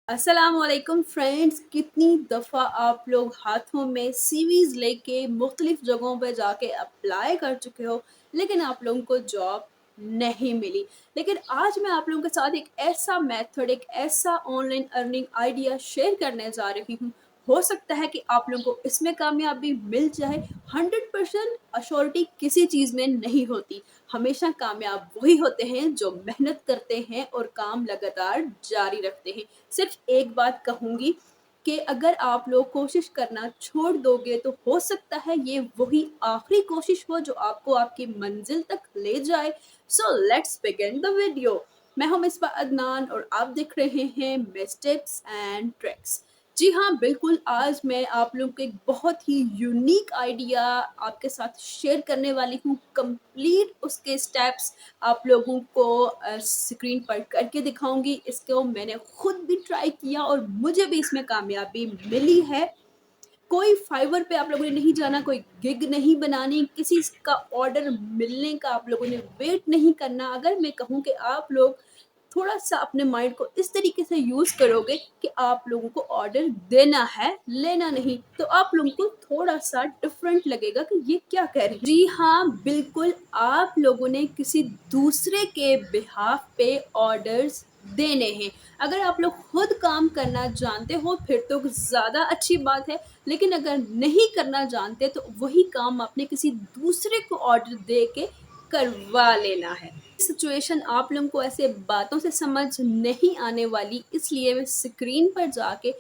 अस्सलामुअलैकुम फ्रेंड्स। कितनी दफ़ा आप लोग हाथों में सीवीज लेके मुख्तलिफ जगहों पर जाके अप्लाई कर चुके हो, लेकिन आप लोगों को जॉब नहीं मिली। लेकिन आज मैं आप लोगों के साथ एक ऐसा मेथड, एक ऐसा ऑनलाइन अर्निंग आइडिया शेयर करने जा रही हूँ। हो सकता है कि आप लोगों को इसमें कामयाबी मिल जाए। 100% अश्योरिटी किसी चीज़ में नहीं होती। हमेशा कामयाब वही होते हैं जो मेहनत करते हैं और काम लगातार जारी रखते हैं। सिर्फ एक बात कहूँगी कि अगर आप लोग कोशिश करना छोड़ दोगे तो हो सकता है ये वही आखिरी कोशिश हो जो आपको आपकी मंजिल तक ले जाए। So let's begin the video. मैं हूं मिसबा अदनान और आप देख रहे हैं मिस टिप्स एंड ट्रिक्स। जी हाँ, बिल्कुल। आज मैं आप लोगों को एक बहुत ही यूनिक आइडिया आपके साथ शेयर करने वाली हूँ। कंप्लीट उसके स्टेप्स आप लोगों को स्क्रीन पर करके दिखाऊंगी। इसको मैंने खुद भी ट्राई किया और मुझे भी इसमें कामयाबी मिली है। कोई फाइवर पे आप लोगों ने नहीं जाना, कोई गिग नहीं बनानी, किसी का ऑर्डर मिलने का आप लोगों ने वेट नहीं करना। अगर मैं कहूँ कि आप लोग थोड़ा सा अपने माइंड को इस तरीके से यूज करोगे कि आप लोगों को ऑर्डर देना है, लेना नहीं, तो आप लोगों को थोड़ा सा डिफरेंट लगेगा कि ये क्या कह रही है। जी हाँ, बिल्कुल। आप लोगों ने किसी दूसरे के बिहाफ पे ऑर्डर्स देने हैं। अगर आप लोग खुद काम करना जानते हो फिर तो ज़्यादा अच्छी बात है, लेकिन अगर नहीं करना जानते तो वही काम आपने किसी दूसरे को ऑर्डर दे के करवा लेना है। सिचुएशन आप लोगों को ऐसे बातों से समझ नहीं आने वाली, इसलिए मैं स्क्रीन पर जाके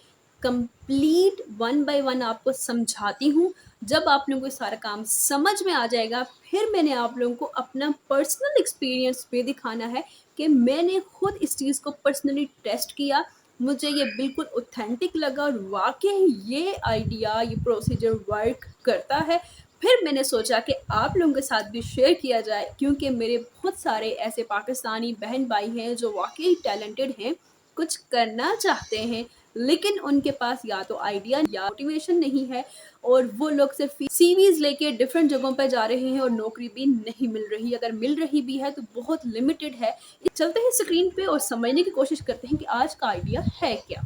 कंप्लीट वन बाय वन आपको समझाती हूँ। जब आप लोगों को सारा काम समझ में आ जाएगा, फिर मैंने आप लोगों को अपना पर्सनल एक्सपीरियंस भी दिखाना है कि मैंने खुद इस चीज़ को पर्सनली टेस्ट किया। मुझे ये बिल्कुल ऑथेंटिक लगा और वाकई ये आइडिया, ये प्रोसीजर वर्क करता है। फिर मैंने सोचा कि आप लोगों के साथ भी शेयर किया जाए, क्योंकि मेरे बहुत सारे ऐसे पाकिस्तानी बहन भाई हैं जो वाकई टैलेंटेड हैं, कुछ करना चाहते हैं, लेकिन उनके पास या तो आइडिया या मोटिवेशन नहीं है, और वो लोग सिर्फ सीवीज लेके डिफरेंट जगहों पर जा रहे हैं और नौकरी भी नहीं मिल रही। अगर मिल रही भी है तो बहुत लिमिटेड है। चलते हैं स्क्रीन पे और समझने की कोशिश करते हैं कि आज का आइडिया है क्या।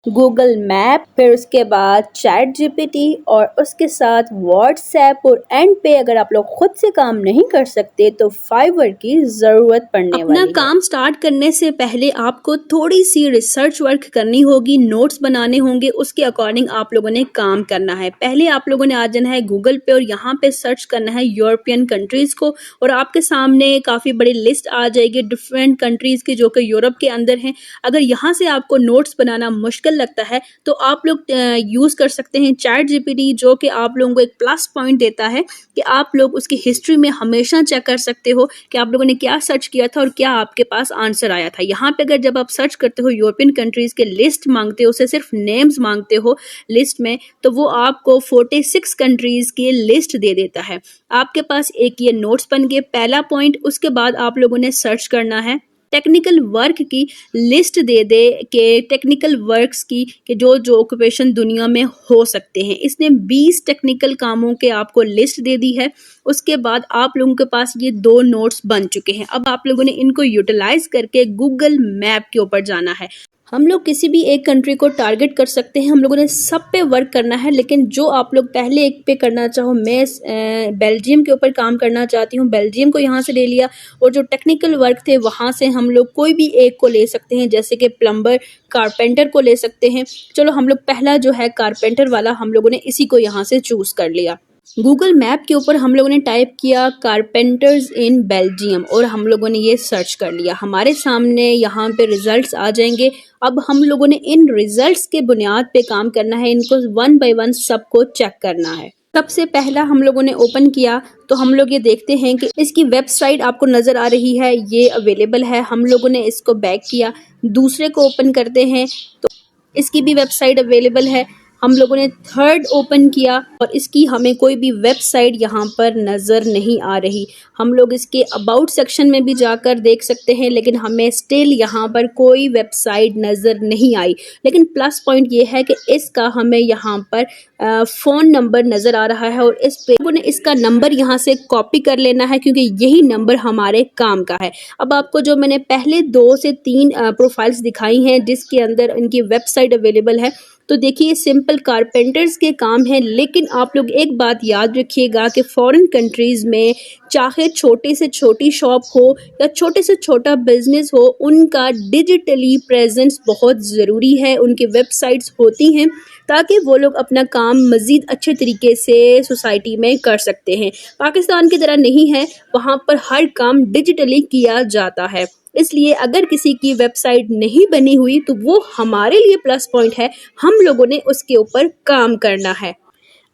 गूगल मैप, फिर उसके बाद चैट जीपीटी और उसके साथ व्हाट्सएप, और एंड पे अगर आप लोग खुद से काम नहीं कर सकते तो फाइवर की ज़रूरत पड़ने वाली है। अपना काम स्टार्ट करने से पहले आपको थोड़ी सी रिसर्च वर्क करनी होगी, नोट्स बनाने होंगे, उसके अकॉर्डिंग आप लोगों ने काम करना है। पहले आप लोगों ने आ जाना है गूगल पे और यहाँ पे सर्च करना है यूरोपियन कंट्रीज़ को, और आपके सामने काफ़ी बड़ी लिस्ट आ जाएगी डिफरेंट कंट्रीज़ की जो कि यूरोप के अंदर हैं। अगर यहाँ से आपको नोट्स बनाना मुश्किल लगता है तो आप लोग यूज़ कर सकते हैं चैट जीपीटी, जो कि आप लोगों को एक प्लस पॉइंट देता है कि आप लोग उसकी हिस्ट्री में हमेशा चेक कर सकते हो कि आप लोगों ने क्या सर्च किया था और क्या आपके पास आंसर आया था। यहाँ पे अगर जब आप सर्च करते हो यूरोपियन कंट्रीज़ के लिस्ट मांगते हो, उसे सिर्फ नेम्स मांगते हो लिस्ट में, तो वो आपको 46 कंट्रीज़ की लिस्ट दे देता है। आपके पास एक ये नोट्स बन गए, पहला पॉइंट। उसके बाद आप लोगों ने सर्च करना है टेक्निकल वर्क की लिस्ट दे दे कि टेक्निकल वर्क्स की कि जो जो ऑक्यूपेशन दुनिया में हो सकते हैं। इसने 20 टेक्निकल कामों के आपको लिस्ट दे दी है। उसके बाद आप लोगों के पास ये 2 नोट्स बन चुके हैं। अब आप लोगों ने इनको यूटिलाइज करके गूगल मैप के ऊपर जाना है। हम लोग किसी भी एक कंट्री को टारगेट कर सकते हैं, हम लोगों ने सब पे वर्क करना है, लेकिन जो आप लोग पहले एक पे करना चाहो, मैं बेल्जियम के ऊपर काम करना चाहती हूँ, बेल्जियम को यहाँ से ले लिया, और जो टेक्निकल वर्क थे वहाँ से हम लोग कोई भी एक को ले सकते हैं, जैसे कि प्लम्बर, कारपेंटर को ले सकते हैं। चलो हम लोग पहला जो है कारपेंटर वाला, हम लोगों ने इसी को यहाँ से चूज़ कर लिया। गूगल मैप के ऊपर हम लोगों ने टाइप किया कारपेंटर्स इन बेल्जियम और हम लोगों ने ये सर्च कर लिया। हमारे सामने यहाँ पे रिजल्ट्स आ जाएंगे। अब हम लोगों ने इन रिजल्ट्स के बुनियाद पे काम करना है, इनको वन बाय वन सबको चेक करना है। सबसे पहला हम लोगों ने ओपन किया तो हम लोग ये देखते हैं कि इसकी वेबसाइट आपको नज़र आ रही है, ये अवेलेबल है। हम लोगों ने इसको बैक किया, दूसरे को ओपन करते हैं तो इसकी भी वेबसाइट अवेलेबल है। हम लोगों ने थर्ड ओपन किया और इसकी हमें कोई भी वेबसाइट यहाँ पर नज़र नहीं आ रही। हम लोग इसके अबाउट सेक्शन में भी जाकर देख सकते हैं, लेकिन हमें स्टिल यहाँ पर कोई वेबसाइट नज़र नहीं आई। लेकिन प्लस पॉइंट ये है कि इसका हमें यहाँ पर फ़ोन नंबर नज़र आ रहा है और इस पे लोगों ने इसका नंबर यहाँ से कॉपी कर लेना है क्योंकि यही नंबर हमारे काम का है। अब आपको जो मैंने पहले 2 से 3 प्रोफाइल्स दिखाई हैं जिसके अंदर इनकी वेबसाइट अवेलेबल है, तो देखिए ये सिंपल कारपेंटर्स के काम है। लेकिन आप लोग एक बात याद रखिएगा कि फ़ॉरेन कंट्रीज़ में चाहे छोटे से छोटी शॉप हो या छोटे से छोटा बिज़नेस हो, उनका डिजिटली प्रेजेंस बहुत ज़रूरी है। उनकी वेबसाइट्स होती हैं ताकि वो लोग अपना काम मज़ीद अच्छे तरीके से सोसाइटी में कर सकते हैं। पाकिस्तान की तरह नहीं है, वहाँ पर हर काम डिजिटली किया जाता है। इसलिए अगर किसी की वेबसाइट नहीं बनी हुई तो वो हमारे लिए प्लस पॉइंट है, हम लोगों ने उसके ऊपर काम करना है।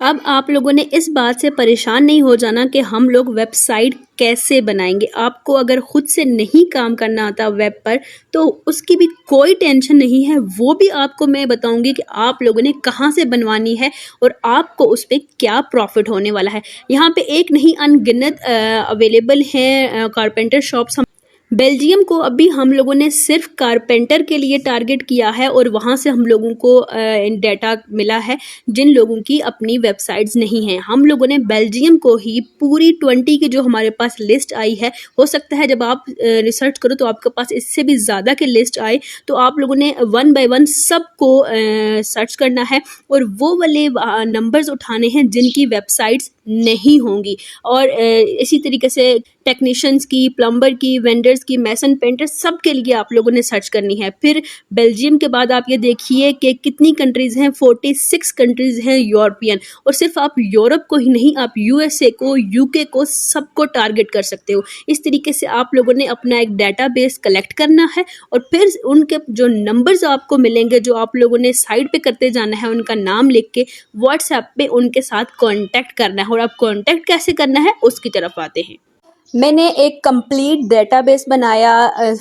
अब आप लोगों ने इस बात से परेशान नहीं हो जाना कि हम लोग वेबसाइट कैसे बनाएंगे। आपको अगर खुद से नहीं काम करना आता वेब पर तो उसकी भी कोई टेंशन नहीं है, वो भी आपको मैं बताऊंगी कि आप लोगों ने कहाँ से बनवानी है और आपको उस पर क्या प्रॉफिट होने वाला है। यहाँ पे एक नहीं अनगिनत अवेलेबल हैं कारपेंटर शॉप्स। बेल्जियम को अभी हम लोगों ने सिर्फ कारपेंटर के लिए टारगेट किया है और वहाँ से हम लोगों को डाटा मिला है जिन लोगों की अपनी वेबसाइट्स नहीं हैं। हम लोगों ने बेल्जियम को ही पूरी 20 की जो हमारे पास लिस्ट आई है, हो सकता है जब आप रिसर्च करो तो आपके पास इससे भी ज़्यादा की लिस्ट आए, तो आप लोगों ने 1 बाय 1 सबको सर्च करना है और वो वाले नंबर्स उठाने हैं जिनकी वेबसाइट्स नहीं होंगी। और इसी तरीके से टेक्नीशियंस की, प्लम्बर की, वेंडर्स की, मैसन पेंटर्स सब के लिए आप लोगों ने सर्च करनी है। फिर बेल्जियम के बाद आप ये देखिए कि कितनी कंट्रीज़ हैं, 46 कंट्रीज़ हैं यूरोपियन। और सिर्फ आप यूरोप को ही नहीं, आप यूएसए को, यूके को, सबको टारगेट कर सकते हो। इस तरीके से आप लोगों ने अपना एक डाटाबेस कलेक्ट करना है और फिर उनके जो नंबर्स आपको मिलेंगे, जो आप लोगों ने साइड पे करते जाना है, उनका नाम लिख के व्हाट्सएप पे उनके साथ कॉन्टैक्ट करना है। और आप कॉन्टैक्ट कैसे करना है उसकी तरफ आते हैं। मैंने एक कंप्लीट डेटाबेस बनाया।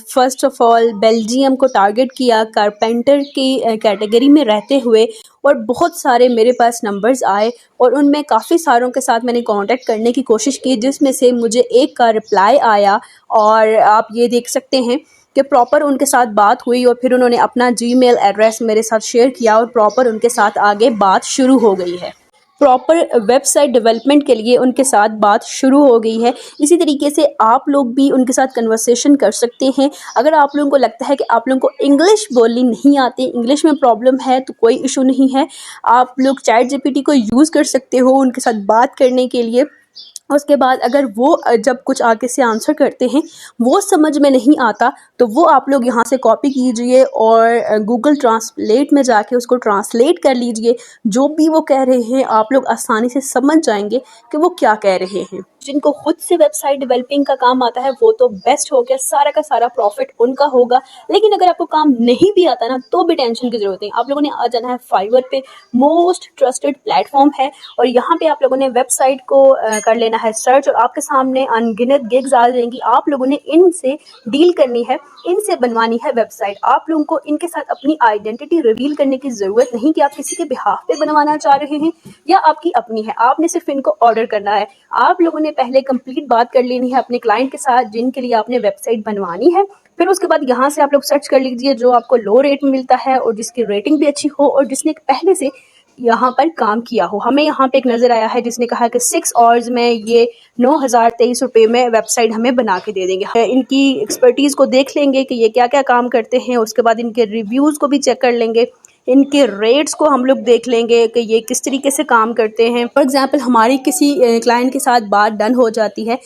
फ़र्स्ट ऑफ़ ऑल बेल्जियम को टारगेट किया कारपेंटर की कैटेगरी में रहते हुए और बहुत सारे मेरे पास नंबर्स आए और उनमें काफ़ी सारों के साथ मैंने कांटेक्ट करने की कोशिश की, जिसमें से मुझे एक का रिप्लाई आया और आप ये देख सकते हैं कि प्रॉपर उनके साथ बात हुई और फिर उन्होंने अपना जीमेल एड्रेस मेरे साथ शेयर किया और प्रॉपर उनके साथ आगे बात शुरू हो गई है। प्रॉपर वेबसाइट डेवलपमेंट के लिए उनके साथ बात शुरू हो गई है। इसी तरीके से आप लोग भी उनके साथ कन्वर्सेशन कर सकते हैं। अगर आप लोगों को लगता है कि आप लोगों को इंग्लिश बोलनी नहीं आती, इंग्लिश में प्रॉब्लम है, तो कोई इशू नहीं है। आप लोग चैट जीपीटी को यूज़ कर सकते हो उनके साथ बात करने के लिए। उसके बाद अगर वो जब कुछ आगे से आंसर करते हैं वो समझ में नहीं आता तो वो आप लोग यहाँ से कॉपी कीजिए और गूगल ट्रांसलेट में जाके उसको ट्रांसलेट कर लीजिए। जो भी वो कह रहे हैं आप लोग आसानी से समझ जाएंगे कि वो क्या कह रहे हैं। जिनको खुद से वेबसाइट डेवलपिंग का काम आता है वो तो बेस्ट हो गया, सारा का सारा प्रॉफिट उनका होगा। लेकिन अगर आपको काम नहीं भी आता ना तो भी टेंशन की जरूरत नहीं। आप लोगों ने आ जाना है फाइवर पे, मोस्ट ट्रस्टेड प्लेटफॉर्म है और यहाँ पे आप लोगों ने वेबसाइट को कर लेना है सर्च और आपके सामने अनगिनत गिग्स आ जाएंगी। आप लोगों ने इनसे डील करनी है, इनसे बनवानी है वेबसाइट। आप लोगों को इनके साथ अपनी आइडेंटिटी रिवील करने की जरूरत नहीं कि आप किसी के बिहाफ पे बनवाना चाह रहे हैं या आपकी अपनी है। आपने सिर्फ इनको ऑर्डर करना है। आप लोगों ने पहले कंप्लीट बात कर लेनी है अपने क्लाइंट के साथ जिनके लिए आपने वेबसाइट बनवानी है। फिर उसके बाद यहाँ से आप लोग सर्च कर लीजिए जो आपको लो रेट में मिलता है और जिसकी रेटिंग भी अच्छी हो और जिसने पहले से यहाँ पर काम किया हो। हमें यहाँ पे एक नज़र आया है जिसने कहा कि 6 आवर्स में ये 9,023 रुपये में वेबसाइट हमें बना के दे देंगे। इनकी एक्सपर्टीज़ को देख लेंगे कि ये क्या क्या काम करते हैं, उसके बाद इनके रिव्यूज़ को भी चेक कर लेंगे, इनके रेट्स को हम लोग देख लेंगे कि ये किस तरीके से काम करते हैं। फॉर एग्जांपल हमारी किसी क्लाइंट के साथ बात डन हो जाती है,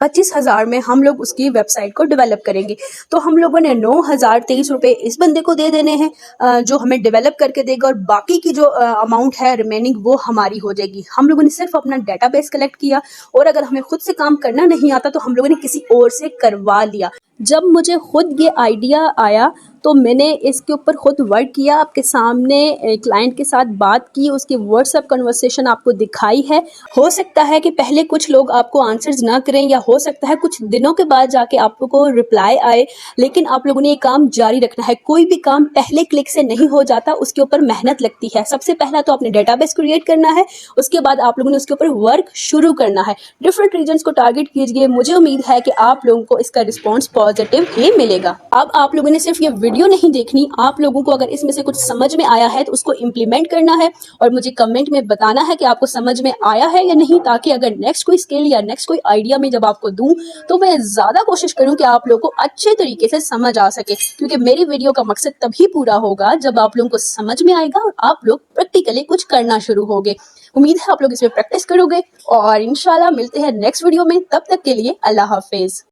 25,000 में हम लोग उसकी वेबसाइट को डेवलप करेंगे, तो हम लोगों ने 9,023 रुपये इस बंदे को दे देने हैं जो हमें डेवलप करके देगा और बाकी की जो अमाउंट है रिमेनिंग वो हमारी हो जाएगी। हम लोगों ने सिर्फ अपना डेटाबेस कलेक्ट किया और अगर हमें खुद से काम करना नहीं आता तो हम लोगों ने किसी और से करवा लिया। जब मुझे खुद ये आइडिया आया तो मैंने इसके ऊपर खुद वर्क किया, आपके सामने क्लाइंट के साथ बात की, उसकी व्हाट्सएप कन्वर्सेशन आपको दिखाई है। हो सकता है कि पहले कुछ लोग आपको आंसर्स ना करें या हो सकता है कुछ दिनों के बाद जाके आप लोगों को रिप्लाई आए, लेकिन आप लोगों ने ये काम जारी रखना है। कोई भी काम पहले क्लिक से नहीं हो जाता, उसके ऊपर मेहनत लगती है। सबसे पहला तो आपने डेटाबेस क्रिएट करना है, उसके बाद आप लोगों ने उसके ऊपर वर्क शुरू करना है। डिफरेंट रीजन्स को टारगेट कीजिए, मुझे उम्मीद है कि आप लोगों को इसका रिस्पॉन्स पॉजिटिव ही मिलेगा। अब आप लोगों ने सिर्फ ये वीडियो नहीं देखनी, आप लोगों को अगर इसमें से कुछ समझ में आया है तो उसको इम्प्लीमेंट करना है और मुझे कमेंट में बताना है कि आपको समझ में आया है या नहीं, ताकि अगर नेक्स्ट कोई स्किल या नेक्स्ट कोई आइडिया में जब आपको दूं तो मैं ज्यादा कोशिश करूं कि आप लोगों को अच्छे तरीके से समझ आ सके, क्योंकि मेरी वीडियो का मकसद तभी पूरा होगा जब आप लोगों को समझ में आएगा और आप लोग प्रैक्टिकली कुछ करना शुरू होगे। उम्मीद है आप लोग इसमें प्रैक्टिस करोगे और इंशाल्लाह मिलते हैं नेक्स्ट वीडियो में। तब तक के लिए अल्लाह हाफिज।